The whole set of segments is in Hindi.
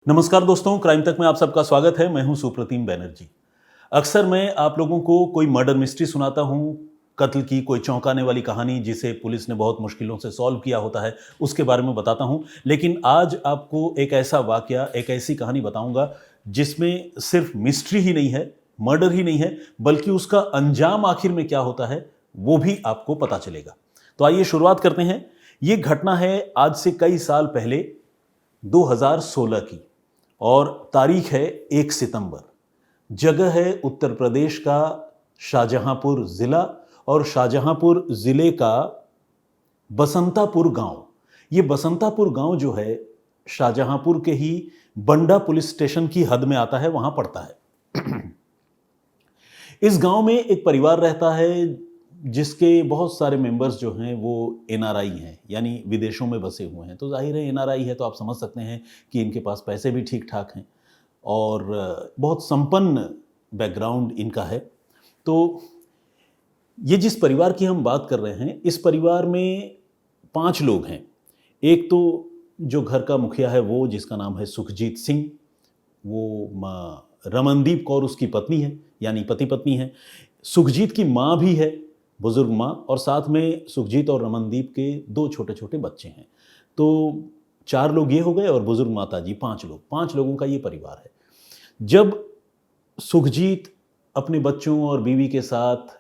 नमस्कार दोस्तों, क्राइम तक में आप सबका स्वागत है। मैं हूं सुप्रतिम बैनर्जी। अक्सर मैं आप लोगों को कोई मर्डर मिस्ट्री सुनाता हूं, कत्ल की कोई चौंकाने वाली कहानी जिसे पुलिस ने बहुत मुश्किलों से सॉल्व किया होता है, उसके बारे में बताता हूं। लेकिन आज आपको एक ऐसा वाकया, एक ऐसी कहानी बताऊंगा जिसमें सिर्फ मिस्ट्री ही नहीं है, मर्डर ही नहीं है, बल्कि उसका अंजाम आखिर में क्या होता है वो भी आपको पता चलेगा। तो आइए शुरुआत करते हैं। ये घटना है आज से कई साल पहले, 2016 की, और तारीख है 1 सितंबर। जगह है उत्तर प्रदेश का शाहजहांपुर जिला, और शाहजहांपुर जिले का बसंतापुर गांव। ये बसंतापुर गांव जो है शाहजहांपुर के ही बंडा पुलिस स्टेशन की हद में आता है, वहां पड़ता है। इस गांव में एक परिवार रहता है जिसके बहुत सारे मेंबर्स जो हैं वो एनआरआई हैं, यानी विदेशों में बसे हुए हैं। तो जाहिर है एनआरआई है तो आप समझ सकते हैं कि इनके पास पैसे भी ठीक ठाक हैं और बहुत संपन्न बैकग्राउंड इनका है। तो ये जिस परिवार की हम बात कर रहे हैं, इस परिवार में 5 लोग हैं। एक तो जो घर का मुखिया है वो, जिसका नाम है सुखजीत सिंह, वो रमनदीप कौर उसकी पत्नी है, यानी पति पत्नी है। सुखजीत की माँ भी है, बुजुर्ग माँ, और साथ में सुखजीत और रमनदीप के 2 छोटे छोटे बच्चे हैं। तो 4 लोग ये हो गए और बुजुर्ग माता जी 5 लोग, 5 लोगों का ये परिवार है। जब सुखजीत अपने बच्चों और बीवी के साथ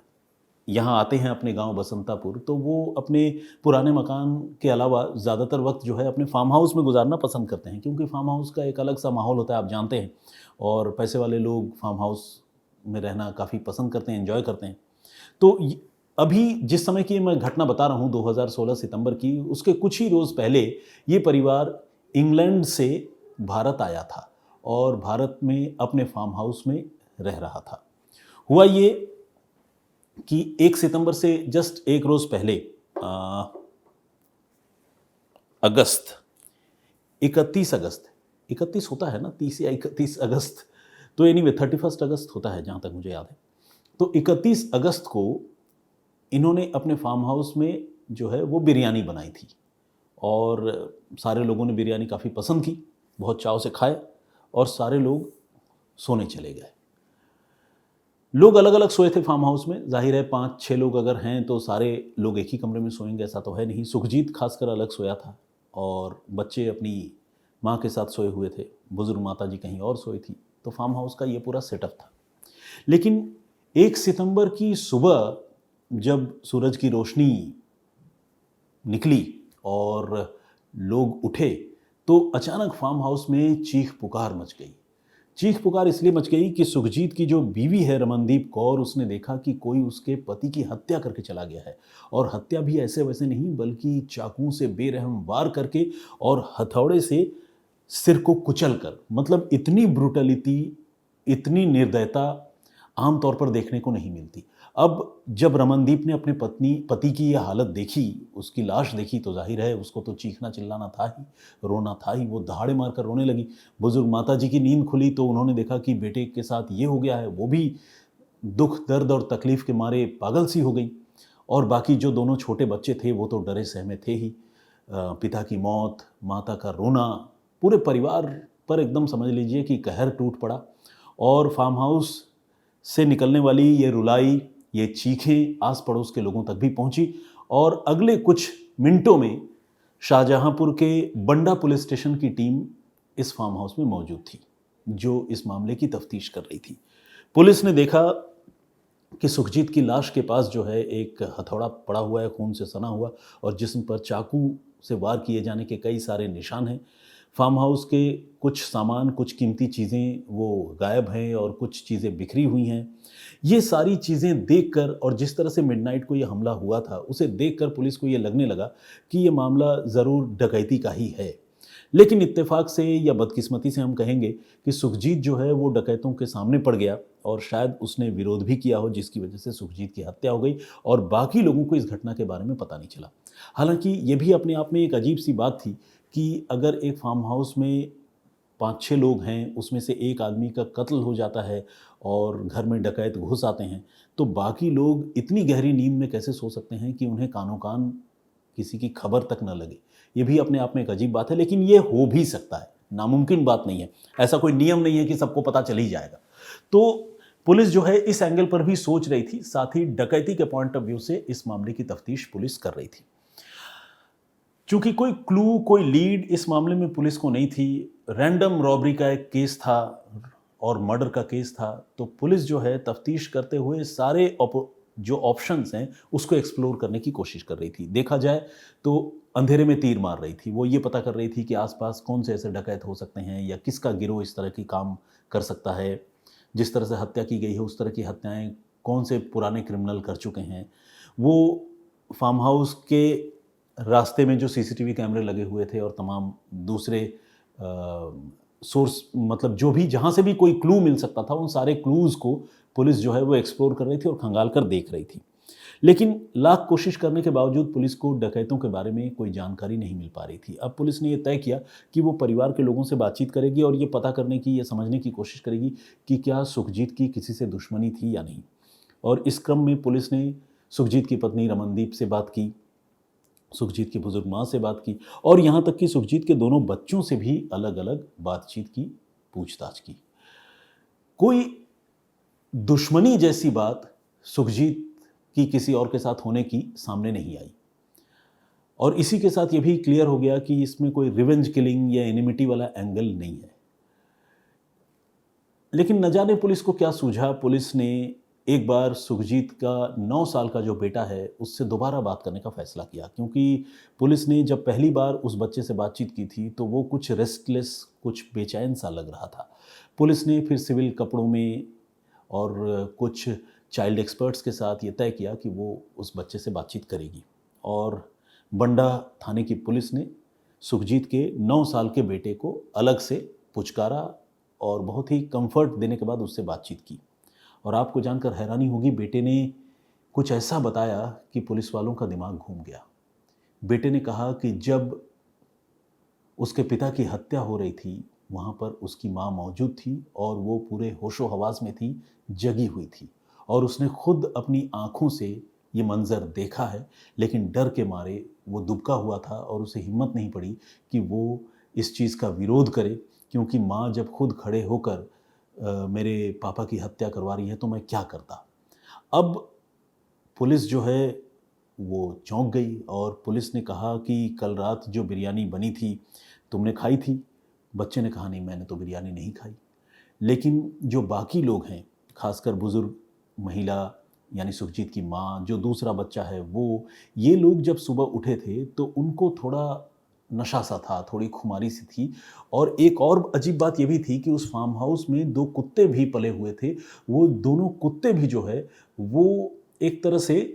यहाँ आते हैं अपने गांव बसंतापुर, तो वो अपने पुराने मकान के अलावा ज़्यादातर वक्त जो है अपने फार्म हाउस में गुजारना पसंद करते हैं, क्योंकि फार्म हाउस का एक अलग सा माहौल होता है, आप जानते हैं। और पैसे वाले लोग फार्म हाउस में रहना काफ़ी पसंद करते हैं, एंजॉय करते हैं। तो अभी जिस समय की मैं घटना बता रहा हूँ 2016 सितंबर की, उसके कुछ ही रोज़ पहले ये परिवार इंग्लैंड से भारत आया था और भारत में अपने फार्म हाउस में रह रहा था। हुआ ये कि 1 सितंबर से जस्ट एक रोज़ पहले अगस्त 31 अगस्त 31 होता है ना, 30 या 31 अगस्त, तो एनीवे 31 अगस्त होता है जहाँ तक मुझे याद है। तो 31 अगस्त को इन्होंने अपने फार्म हाउस में जो है वो बिरयानी बनाई थी और सारे लोगों ने बिरयानी काफ़ी पसंद की, बहुत चाव से खाए और सारे लोग सोने चले गए। लोग अलग अलग सोए थे फार्म हाउस में। जाहिर है 5-6 लोग अगर हैं तो सारे लोग एक ही कमरे में सोएंगे, ऐसा तो है नहीं। सुखजीत खासकर अलग सोया था और बच्चे अपनी माँ के साथ सोए हुए थे, बुजुर्ग माता जी कहीं और सोई थी। तो फार्म हाउस का ये पूरा सेटअप था। लेकिन 1 सितंबर की सुबह जब सूरज की रोशनी निकली और लोग उठे, तो अचानक फार्म हाउस में चीख पुकार मच गई। चीख पुकार इसलिए मच गई कि सुखजीत की जो बीवी है रमनदीप कौर, उसने देखा कि कोई उसके पति की हत्या करके चला गया है। और हत्या भी ऐसे वैसे नहीं, बल्कि चाकू से बेरहम वार करके और हथौड़े से सिर को कुचल कर। मतलब इतनी ब्रूटलिटी, इतनी निर्दयता आमतौर पर देखने को नहीं मिलती। अब जब रमनदीप ने अपने पति की यह हालत देखी, उसकी लाश देखी, तो जाहिर है उसको तो चीखना चिल्लाना था ही, रोना था ही। वो दहाड़े मारकर रोने लगी। बुजुर्ग माता जी की नींद खुली तो उन्होंने देखा कि बेटे के साथ ये हो गया है। वो भी दुख, दर्द और तकलीफ के मारे पागल सी हो गई। और बाकी जो दोनों छोटे बच्चे थे वो तो डरे सहमे थे ही। पिता की मौत, माता का रोना, पूरे परिवार पर एकदम समझ लीजिए कि कहर टूट पड़ा। और फार्म हाउस से निकलने वाली ये रुलाई, ये चीखें आस पड़ोस के लोगों तक भी पहुंची। और अगले कुछ मिनटों में शाहजहांपुर के बंडा पुलिस स्टेशन की टीम इस फार्म हाउस में मौजूद थी, जो इस मामले की तफ्तीश कर रही थी। पुलिस ने देखा कि सुखजीत की लाश के पास जो है एक हथौड़ा पड़ा हुआ है, खून से सना हुआ, और जिस्म पर चाकू से वार किए जाने के कई सारे निशान हैं। फार्म हाउस के कुछ सामान, कुछ कीमती चीज़ें वो गायब हैं और कुछ चीज़ें बिखरी हुई हैं। ये सारी चीज़ें देखकर और जिस तरह से मिडनाइट को ये हमला हुआ था, उसे देखकर पुलिस को ये लगने लगा कि ये मामला ज़रूर डकैती का ही है। लेकिन इत्तेफाक से या बदकिस्मती से हम कहेंगे कि सुखजीत जो है वो डकैतों के सामने पड़ गया और शायद उसने विरोध भी किया हो, जिसकी वजह से सुखजीत की हत्या हो गई और बाकी लोगों को इस घटना के बारे में पता नहीं चला। हालांकि ये भी अपने आप में एक अजीब सी बात थी कि अगर एक फार्म हाउस में 5-6 लोग हैं, उसमें से एक आदमी का कत्ल हो जाता है और घर में डकैत घुस आते हैं, तो बाकी लोग इतनी गहरी नींद में कैसे सो सकते हैं कि उन्हें कानो कान किसी की खबर तक न लगे। ये भी अपने आप में एक अजीब बात है, लेकिन ये हो भी सकता है। नामुमकिन बात नहीं है, ऐसा कोई नियम नहीं है कि सबको पता चल ही जाएगा। तो पुलिस जो है इस एंगल पर भी सोच रही थी, साथ ही डकैती के पॉइंट ऑफ व्यू से इस मामले की तफ्तीश पुलिस कर रही थी। चूंकि कोई क्लू, कोई लीड इस मामले में पुलिस को नहीं थी, रैंडम रॉबरी का एक केस था और मर्डर का केस था, तो पुलिस जो है तफ्तीश करते हुए सारे जो ऑप्शंस हैं उसको एक्सप्लोर करने की कोशिश कर रही थी। देखा जाए तो अंधेरे में तीर मार रही थी, वो ये पता कर रही थी कि आसपास कौन से ऐसे डकैत हो सकते हैं या किसका गिरोह इस तरह की काम कर सकता है, जिस तरह से हत्या की गई है उस तरह की हत्याएं कौन से पुराने क्रिमिनल कर चुके हैं। वो फार्म हाउस के रास्ते में जो सीसीटीवी कैमरे लगे हुए थे और तमाम दूसरे सोर्स, मतलब जो भी जहाँ से भी कोई क्लू मिल सकता था, उन सारे क्लूज़ को पुलिस जो है वो एक्सप्लोर कर रही थी और खंगाल कर देख रही थी। लेकिन लाख कोशिश करने के बावजूद पुलिस को डकैतों के बारे में कोई जानकारी नहीं मिल पा रही थी। अब पुलिस ने ये तय किया कि वो परिवार के लोगों से बातचीत करेगी और ये पता करने की या समझने की कोशिश करेगी कि क्या सुखजीत की किसी से दुश्मनी थी या नहीं। और इस क्रम में पुलिस ने सुखजीत की पत्नी रमनदीप से बात की, सुखजीत की बुजुर्ग माँ से बात की और यहाँ तक कि सुखजीत के दोनों बच्चों से भी अलग अलग बातचीत की, पूछताछ की। कोई दुश्मनी जैसी बात सुखजीत की किसी और के साथ होने की सामने नहीं आई और इसी के साथ ये भी क्लियर हो गया कि इसमें कोई रिवेंज किलिंग या एनिमिटी वाला एंगल नहीं है। लेकिन न जाने पुलिस को क्या सूझा, पुलिस ने एक बार सुखजीत का 9 साल का जो बेटा है उससे दोबारा बात करने का फैसला किया, क्योंकि पुलिस ने जब पहली बार उस बच्चे से बातचीत की थी तो वो कुछ रेस्टलेस, कुछ बेचैन सा लग रहा था। पुलिस ने फिर सिविल कपड़ों में और कुछ चाइल्ड एक्सपर्ट्स के साथ ये तय किया कि वो उस बच्चे से बातचीत करेगी और बंडा थाने की पुलिस ने सुखजीत के 9 साल के बेटे को अलग से पुचकारा और बहुत ही कंफर्ट देने के बाद उससे बातचीत की। और आपको जानकर हैरानी होगी, बेटे ने कुछ ऐसा बताया कि पुलिस वालों का दिमाग घूम गया। बेटे ने कहा कि जब उसके पिता की हत्या हो रही थी वहाँ पर उसकी माँ मौजूद थी और वो पूरे होशो हवास में थी, जगी हुई थी और उसने खुद अपनी आँखों से ये मंज़र देखा है, लेकिन डर के मारे वो दुबका हुआ था और उसे हिम्मत नहीं पड़ी कि वो इस चीज़ का विरोध करे, क्योंकि माँ जब खुद खड़े होकर मेरे पापा की हत्या करवा रही है तो मैं क्या करता। अब पुलिस जो है वो चौंक गई और पुलिस ने कहा कि कल रात जो बिरयानी बनी थी तुमने खाई थी? बच्चे ने कहा नहीं, मैंने तो बिरयानी नहीं खाई। लेकिन जो बाकी लोग हैं, खासकर बुज़ुर्ग महिला यानी सुखजीत की माँ, जो दूसरा बच्चा है वो, ये लोग जब सुबह उठे थे तो उनको थोड़ा नशा सा था, थोड़ी खुमारी सी थी। और एक और अजीब बात ये भी थी कि उस फार्म हाउस में 2 कुत्ते भी पले हुए थे। वो दोनों कुत्ते भी जो है वो एक तरह से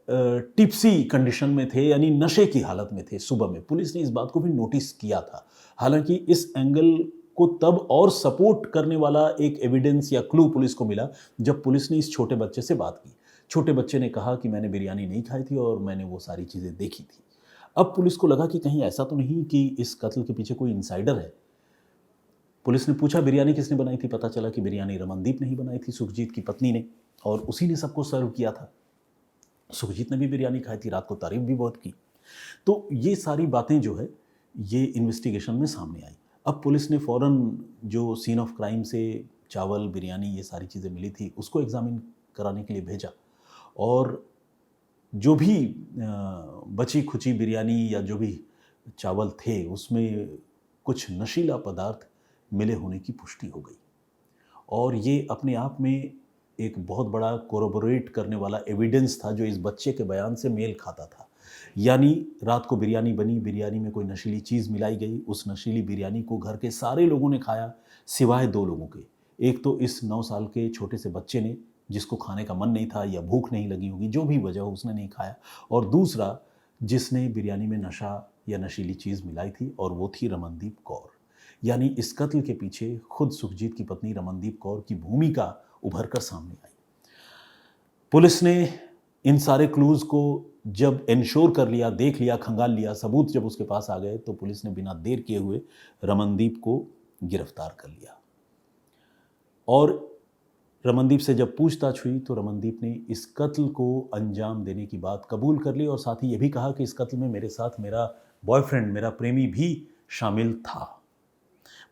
टिप्सी कंडीशन में थे, यानी नशे की हालत में थे सुबह में। पुलिस ने इस बात को भी नोटिस किया था। हालांकि इस एंगल को तब और सपोर्ट करने वाला एक एविडेंस या क्लू पुलिस को मिला जब पुलिस ने इस छोटे बच्चे से बात की। छोटे बच्चे ने कहा कि मैंने बिरयानी नहीं खाई थी और मैंने वो सारी चीज़ें देखी थी। अब पुलिस को लगा कि कहीं ऐसा तो नहीं कि इस कत्ल के पीछे कोई इनसाइडर है। पुलिस ने पूछा बिरयानी किसने बनाई थी, पता चला कि बिरयानी रमनदीप ने ही बनाई थी, सुखजीत की पत्नी ने, और उसी ने सबको सर्व किया था। सुखजीत ने भी बिरयानी खाई थी, रात को तारीफ भी बहुत की। तो ये सारी बातें जो है ये इन्वेस्टिगेशन में सामने आई। अब पुलिस ने फ़ौरन जो सीन ऑफ क्राइम से चावल, बिरयानी, ये सारी चीज़ें मिली थी उसको एग्ज़ामिन कराने के लिए भेजा और जो भी बची खुची बिरयानी या जो भी चावल थे उसमें कुछ नशीला पदार्थ मिले होने की पुष्टि हो गई और ये अपने आप में एक बहुत बड़ा कोरोबोरेट करने वाला एविडेंस था जो इस बच्चे के बयान से मेल खाता था। यानी रात को बिरयानी बनी, बिरयानी में कोई नशीली चीज़ मिलाई गई, उस नशीली बिरयानी को घर के सारे लोगों ने खाया सिवाय 2 लोगों के। एक तो इस 9 साल के छोटे से बच्चे ने, जिसको खाने का मन नहीं था या भूख नहीं लगी होगी, जो भी वजह हो उसने नहीं खाया, और दूसरा जिसने बिरयानी में नशा या नशीली चीज़ मिलाई थी और वो थी रमनदीप कौर। यानी इस कत्ल के पीछे खुद सुखजीत की पत्नी रमनदीप कौर की भूमिका उभर कर सामने आई। पुलिस ने इन सारे क्लूज़ को जब इंश्योर कर लिया, देख लिया, खंगाल लिया, सबूत जब उसके पास आ गए तो पुलिस ने बिना देर किए हुए रमनदीप को गिरफ्तार कर लिया। और रमनदीप से जब पूछताछ हुई तो रमनदीप ने इस कत्ल को अंजाम देने की बात कबूल कर ली और साथ ही ये भी कहा कि इस कत्ल में मेरे साथ मेरा बॉयफ्रेंड, मेरा प्रेमी भी शामिल था।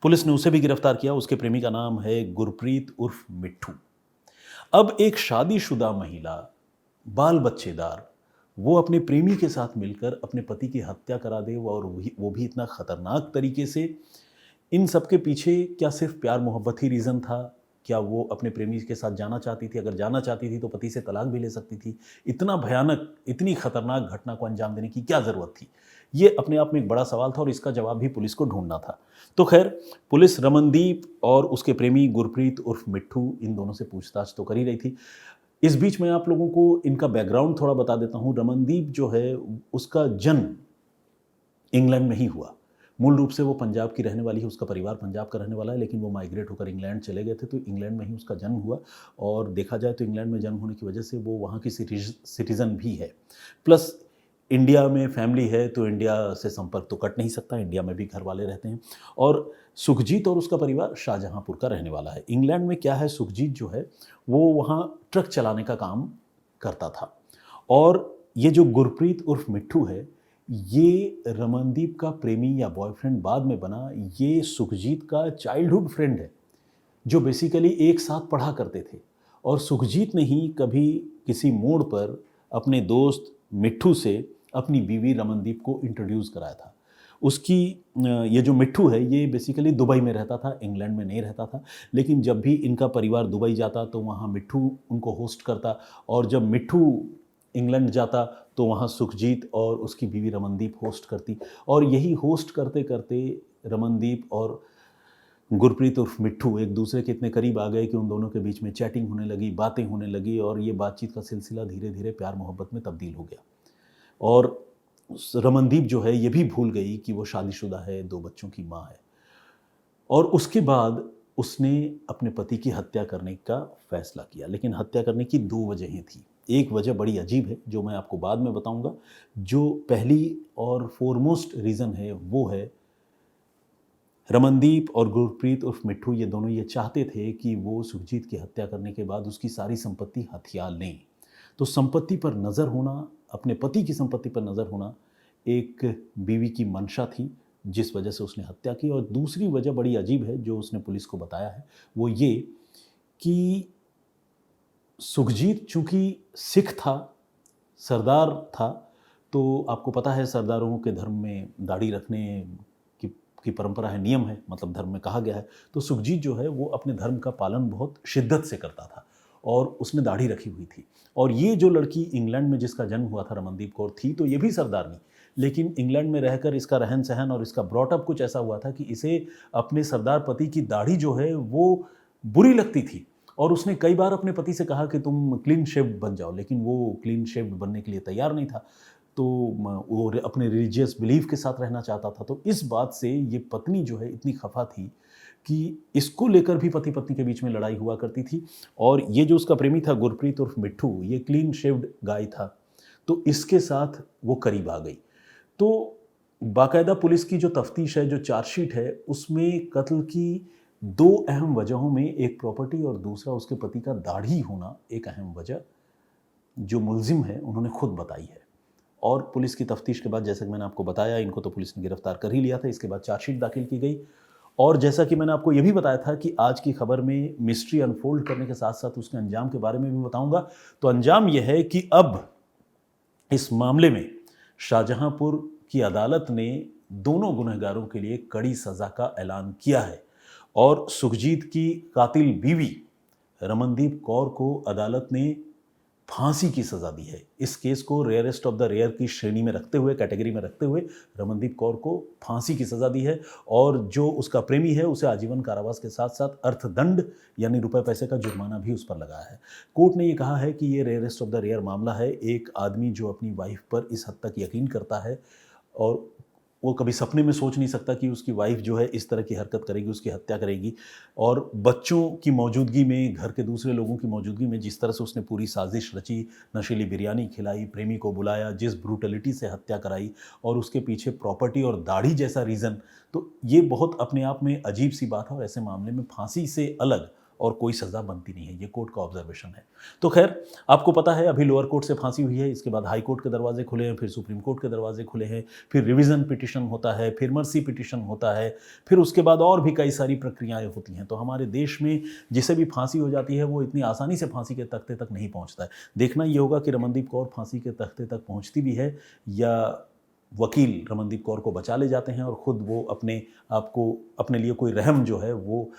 पुलिस ने उसे भी गिरफ्तार किया। उसके प्रेमी का नाम है गुरप्रीत उर्फ मिट्ठू। अब एक शादीशुदा महिला, बाल बच्चेदार, वो अपने प्रेमी के साथ मिलकर अपने पति की हत्या करा दे, और वो भी इतना खतरनाक तरीके से। इन सब के पीछे क्या सिर्फ प्यार मोहब्बत ही रीज़न था? क्या वो अपने प्रेमी के साथ जाना चाहती थी? अगर जाना चाहती थी तो पति से तलाक भी ले सकती थी। इतना भयानक, इतनी खतरनाक घटना को अंजाम देने की क्या ज़रूरत थी? ये अपने आप में एक बड़ा सवाल था और इसका जवाब भी पुलिस को ढूंढना था। तो खैर, पुलिस रमनदीप और उसके प्रेमी गुरप्रीत उर्फ मिट्ठू, इन दोनों से पूछताछ तो कर ही रही थी। इस बीच मैं आप लोगों को इनका बैकग्राउंड थोड़ा बता देता हूँ। रमनदीप जो है, उसका जन्म इंग्लैंड में ही हुआ। मूल रूप से वो पंजाब की रहने वाली है, उसका परिवार पंजाब का रहने वाला है, लेकिन वो माइग्रेट होकर इंग्लैंड चले गए थे, तो इंग्लैंड में ही उसका जन्म हुआ। और देखा जाए तो इंग्लैंड में जन्म होने की वजह से वो वहाँ की सिटीज़न भी है। प्लस इंडिया में फैमिली है, तो इंडिया से संपर्क तो कट नहीं सकता, इंडिया में भी घर वाले रहते हैं। और सुखजीत और उसका परिवार शाहजहाँपुर का रहने वाला है। इंग्लैंड में क्या है, सुखजीत जो है वो वहाँ ट्रक चलाने का काम करता था। और ये जो गुरप्रीत उर्फ मिट्ठू है, ये रमनदीप का प्रेमी या बॉयफ्रेंड बाद में बना। ये सुखजीत का चाइल्डहुड फ्रेंड है, जो बेसिकली एक साथ पढ़ा करते थे। और सुखजीत ने ही कभी किसी मोड़ पर अपने दोस्त मिट्ठू से अपनी बीवी रमनदीप को इंट्रोड्यूस कराया था। उसकी ये जो मिट्ठू है, ये बेसिकली दुबई में रहता था, इंग्लैंड में नहीं रहता था। लेकिन जब भी इनका परिवार दुबई जाता तो वहाँ मिट्ठू उनको होस्ट करता, और जब मिट्ठू इंग्लैंड जाता तो वहाँ सुखजीत और उसकी बीवी रमनदीप होस्ट करती। और यही होस्ट करते करते रमनदीप और गुरप्रीत उर्फ मिट्ठू एक दूसरे के इतने करीब आ गए कि उन दोनों के बीच में चैटिंग होने लगी, बातें होने लगी, और ये बातचीत का सिलसिला धीरे धीरे प्यार मोहब्बत में तब्दील हो गया। और रमनदीप जो है ये भी भूल गई कि वो शादीशुदा है, 2 बच्चों की माँ है। और उसके बाद उसने अपने पति की हत्या करने का फैसला किया। लेकिन हत्या करने की 2 वजहें थी। एक वजह बड़ी अजीब है, जो मैं आपको बाद में बताऊंगा। जो पहली और फोरमोस्ट रीज़न है वो है, रमनदीप और गुरप्रीत उर्फ मिट्ठू ये दोनों ये चाहते थे कि वो सुखजीत की हत्या करने के बाद उसकी सारी संपत्ति हथिया लें। तो संपत्ति पर नज़र होना, अपने पति की संपत्ति पर नज़र होना एक बीवी की मंशा थी, जिस वजह से उसने हत्या की। और दूसरी वजह बड़ी अजीब है, जो उसने पुलिस को बताया है, वो ये कि सुखजीत चूँकि सिख था, सरदार था, तो आपको पता है सरदारों के धर्म में दाढ़ी रखने की परंपरा है, नियम है, मतलब धर्म में कहा गया है। तो सुखजीत जो है वो अपने धर्म का पालन बहुत शिद्दत से करता था, और उसने दाढ़ी रखी हुई थी। और ये जो लड़की इंग्लैंड में जिसका जन्म हुआ था, रमनदीप कौर, थी तो ये भी सरदारनी, लेकिन इंग्लैंड में रहकर इसका रहन सहन और इसका ब्रॉटअप कुछ ऐसा हुआ था कि इसे अपने सरदार पति की दाढ़ी जो है वो बुरी लगती थी। और उसने कई बार अपने पति से कहा कि तुम क्लीन शेव्ड बन जाओ, लेकिन वो क्लीन शेव्ड बनने के लिए तैयार नहीं था। तो वो अपने रिलीजियस बिलीफ के साथ रहना चाहता था। तो इस बात से ये पत्नी जो है इतनी खफा थी कि इसको लेकर भी पति पत्नी के बीच में लड़ाई हुआ करती थी। और ये जो उसका प्रेमी था गुरप्रीत उर्फ मिट्ठू, ये क्लीन शेव्ड गाय था, तो इसके साथ वो करीब आ गई। तो बाकायदा पुलिस की जो तफ्तीश है, जो चार्जशीट है, उसमें कत्ल की 2 अहम वजहों में एक प्रॉपर्टी और दूसरा उसके पति का दाढ़ी होना एक अहम वजह, जो मुलजिम है उन्होंने खुद बताई है। और पुलिस की तफ्तीश के बाद, जैसा कि मैंने आपको बताया, इनको तो पुलिस ने गिरफ्तार कर ही लिया था। इसके बाद चार्जशीट दाखिल की गई। और जैसा कि मैंने आपको ये भी बताया था कि आज की खबर में मिस्ट्री अनफोल्ड करने के साथ साथ उसके अंजाम के बारे में भी बताऊंगा। तो अंजाम यह है कि अब इस मामले में शाहजहांपुर की अदालत ने दोनों गुनहगारों के लिए कड़ी सज़ा का ऐलान किया है। और सुखजीत की कातिल बीवी रमनदीप कौर को अदालत ने फांसी की सज़ा दी है। इस केस को रेयरेस्ट ऑफ द रेयर की श्रेणी में रखते हुए, कैटेगरी में रखते हुए, रमनदीप कौर को फांसी की सज़ा दी है। और जो उसका प्रेमी है उसे आजीवन कारावास के साथ साथ अर्थदंड यानी रुपए पैसे का जुर्माना भी उस पर लगाया है। कोर्ट ने ये कहा है कि ये रेयरेस्ट ऑफ द रेयर मामला है। एक आदमी जो अपनी वाइफ पर इस हद तक यकीन करता है, और वो कभी सपने में सोच नहीं सकता कि उसकी वाइफ जो है इस तरह की हरकत करेगी, उसकी हत्या करेगी। और बच्चों की मौजूदगी में, घर के दूसरे लोगों की मौजूदगी में जिस तरह से उसने पूरी साजिश रची, नशीली बिरयानी खिलाई, प्रेमी को बुलाया, जिस ब्रूटलिटी से हत्या कराई, और उसके पीछे प्रॉपर्टी और दाढ़ी जैसा रीज़न, तो ये बहुत अपने आप में अजीब सी बात है। और ऐसे मामले में फांसी से अलग और कोई सज़ा बनती नहीं है। ये कोर्ट का ऑब्जर्वेशन है। तो खैर, आपको पता है अभी लोअर कोर्ट से फांसी हुई है, इसके बाद हाई कोर्ट के दरवाजे खुले हैं, फिर सुप्रीम कोर्ट के दरवाजे खुले हैं, फिर रिवीजन पिटिशन होता है, फिर मर्सी पिटिशन होता है, फिर उसके बाद और भी कई सारी प्रक्रियाएँ होती हैं। तो हमारे देश में जिसे भी फांसी हो जाती है वो इतनी आसानी से फांसी के तख्ते तक नहीं पहुँचता है। देखना ये होगा कि रमनदीप कौर फांसी के तख्ते तक पहुँचती भी है या वकील रमनदीप कौर को बचा ले जाते हैं और ख़ुद वो अपने आप को, अपने लिए कोई रहम जो है वो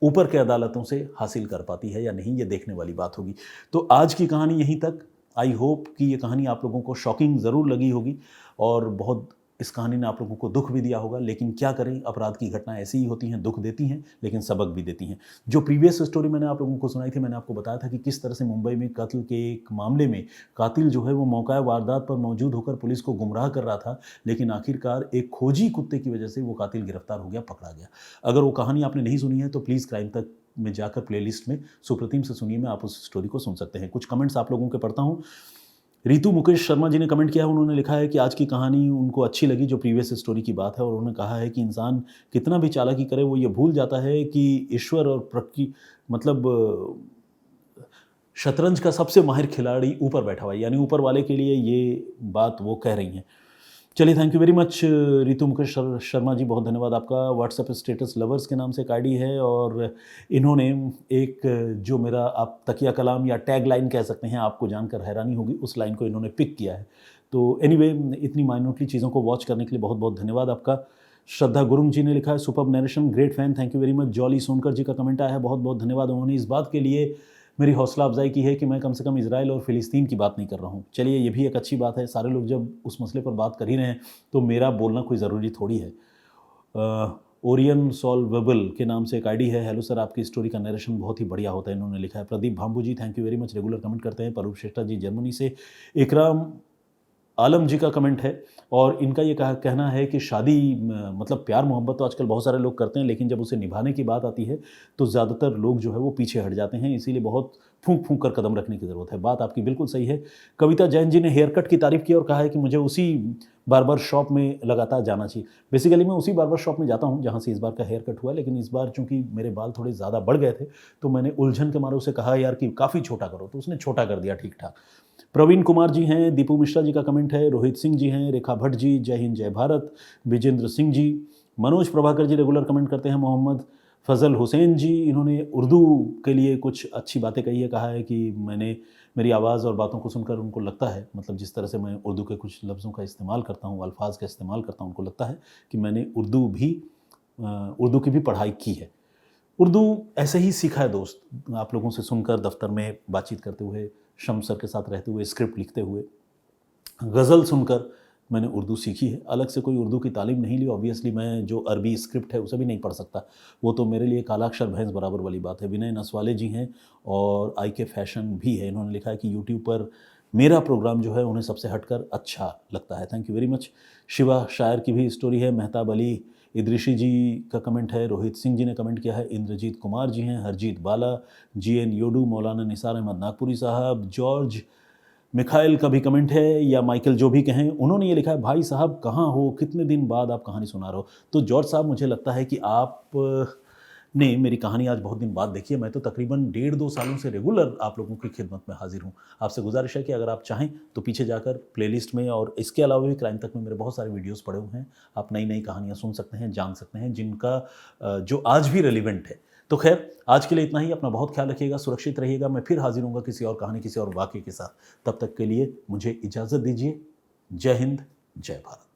ऊपर के अदालतों से हासिल कर पाती है या नहीं, ये देखने वाली बात होगी। तो आज की कहानी यहीं तक। आई होप कि ये कहानी आप लोगों को शॉकिंग ज़रूर लगी होगी और बहुत इस कहानी ने आप लोगों को दुख भी दिया होगा, लेकिन क्या करें, अपराध की घटनाएं ऐसी ही होती हैं, दुख देती हैं लेकिन सबक भी देती हैं। जो प्रीवियस स्टोरी मैंने आप लोगों को सुनाई थी, मैंने आपको बताया था कि किस तरह से मुंबई में कत्ल के एक मामले में कातिल जो है वो मौका वारदात पर मौजूद होकर पुलिस को गुमराह कर रहा था, लेकिन आखिरकार एक खोजी कुत्ते की वजह से वो कातिल गिरफ्तार हो गया, पकड़ा गया। अगर वो कहानी आपने नहीं सुनी है तो प्लीज़ क्राइम तक में जाकर प्लेलिस्ट में सुप्रतिम से सुनिए, में आप उस स्टोरी को सुन सकते हैं। कुछ कमेंट्स आप लोगों के पढ़ता हूँ। रितु मुकेश शर्मा जी ने कमेंट किया है, उन्होंने लिखा है कि आज की कहानी उनको अच्छी लगी, जो प्रीवियस स्टोरी की बात है, और उन्होंने कहा है कि इंसान कितना भी चालाकी करे वो ये भूल जाता है कि ईश्वर और प्रकृति, मतलब शतरंज का सबसे माहिर खिलाड़ी ऊपर बैठा हुआ है, यानी ऊपर वाले के लिए ये बात वो कह रही हैं। चलिए, thank you very much Ritu Mukesh Sharma ji, बहुत धन्यवाद आपका। व्हाट्सएप स्टेटस लवर्स के नाम से एक आईडी है और इन्होंने एक जो मेरा आप तकिया कलाम या टैग लाइन कह सकते हैं, आपको जानकर हैरानी होगी, उस लाइन को इन्होंने पिक किया है। तो एनीवे, इतनी माइन्यूटली चीज़ों को वॉच करने के लिए बहुत बहुत धन्यवाद आपका। श्रद्धा गुरुंग जी ने लिखा है, superb narration, great fan, thank you very much. Jolly Sonkar ji का कमेंट आया है, बहुत बहुत धन्यवाद। उन्होंने इस बात के लिए मेरी हौसला अफजाई की है कि मैं कम से कम इजराइल और फ़िलिस्तीन की बात नहीं कर रहा हूँ। चलिए, ये भी एक अच्छी बात है। सारे लोग जब उस मसले पर बात कर ही रहे हैं तो मेरा बोलना कोई ज़रूरी थोड़ी है। ओरियन सॉल्वेबल के नाम से एक आईडी है, हेलो सर, आपकी स्टोरी का नरेशन बहुत ही बढ़िया होता है, इन्होंने लिखा है। Pradeep Bhambu ji, thank you very much, regular comment करते हैं। परूप श्रेष्ठा जी जर्मनी से। इकराम आलम जी का कमेंट है और इनका ये कहना है कि शादी, मतलब प्यार मोहब्बत तो आजकल बहुत सारे लोग करते हैं, लेकिन जब उसे निभाने की बात आती है तो ज़्यादातर लोग जो है वो पीछे हट जाते हैं, इसीलिए बहुत फूंक फूंक कर कदम रखने की ज़रूरत है। बात आपकी बिल्कुल सही है। कविता जैन जी ने हेयर कट की तारीफ़ की और कहा है कि मुझे उसी बार्बर शॉप में लगातार जाना चाहिए। बेसिकली मैं उसी बार्बर शॉप में जाता हूँ जहाँ से इस बार का हेयर कट हुआ, लेकिन इस बार चूँकि मेरे बाल थोड़े ज़्यादा बढ़ गए थे तो मैंने उलझन के मारे उसे कहा यार कि काफ़ी छोटा करो, तो उसने छोटा कर दिया ठीक ठाक। प्रवीण कुमार जी हैं, दीपू मिश्रा जी का कमेंट है, रोहित सिंह जी हैं, रेखा भट्ट जी, जय हिंद जय भारत, विजेंद्र सिंह जी, मनोज प्रभाकर जी रेगुलर कमेंट करते हैं, मोहम्मद फजल हुसैन जी, इन्होंने उर्दू के लिए कुछ अच्छी बातें कही है, कहा है कि मेरी आवाज़ और बातों को सुनकर उनको लगता है, मतलब जिस तरह से मैं उर्दू के कुछ लफ्ज़ों का इस्तेमाल करता हूँ, अल्फाज का इस्तेमाल करता हूँ, उनको लगता है कि मैंने उर्दू की भी पढ़ाई की है। उर्दू ऐसे ही सीखा है दोस्त, आप लोगों से सुनकर, दफ्तर में बातचीत करते हुए, शम्स सर के साथ रहते हुए, स्क्रिप्ट लिखते हुए, गज़ल सुनकर मैंने उर्दू सीखी है। अलग से कोई उर्दू की तालीम नहीं ली। ऑब्वियसली मैं जो अरबी स्क्रिप्ट है उसे भी नहीं पढ़ सकता, वो तो मेरे लिए कालाक्षर भैंस बराबर वाली बात है। विनय नसवाले जी हैं और आई के फैशन भी है, इन्होंने लिखा है कि यूट्यूब पर मेरा प्रोग्राम जो है उन्हें सबसे हटकर अच्छा लगता है, thank you very much. Shiva शायर की भी स्टोरी है। मेहताब अली इद्रिशी जी का कमेंट है। रोहित सिंह जी ने कमेंट किया है। इंद्रजीत कुमार जी हैं, हरजीत बाला, GN योडू, मौलाना निसार अहमद नागपुरी साहब, जॉर्ज मिखाइल का भी कमेंट है, या माइकल जो भी कहें, उन्होंने ये लिखा है, भाई साहब कहाँ हो, कितने दिन बाद आप कहानी सुना रहे हो। तो जॉर्ज साहब, मुझे लगता है कि आप ने मेरी कहानी आज बहुत दिन बाद देखी है। मैं तो तकरीबन 1.5-2 सालों से रेगुलर आप लोगों की खिदमत में हाजिर हूँ। आपसे गुजारिश है कि अगर आप चाहें तो पीछे जाकर प्लेलिस्ट में, और इसके अलावा भी क्राइम तक में मेरे बहुत सारे वीडियोस पड़े हुए हैं, आप नई नई कहानियाँ सुन सकते हैं, जान सकते हैं, जिनका जो आज भी रेलिवेंट है। तो खैर, आज के लिए इतना ही। अपना बहुत ख्याल रखिएगा, सुरक्षित रहिएगा। मैं फिर हाजिर हूँगा किसी और कहानी, किसी और वाक़ये के साथ। तब तक के लिए मुझे इजाज़त दीजिए। जय हिंद, जय भारत।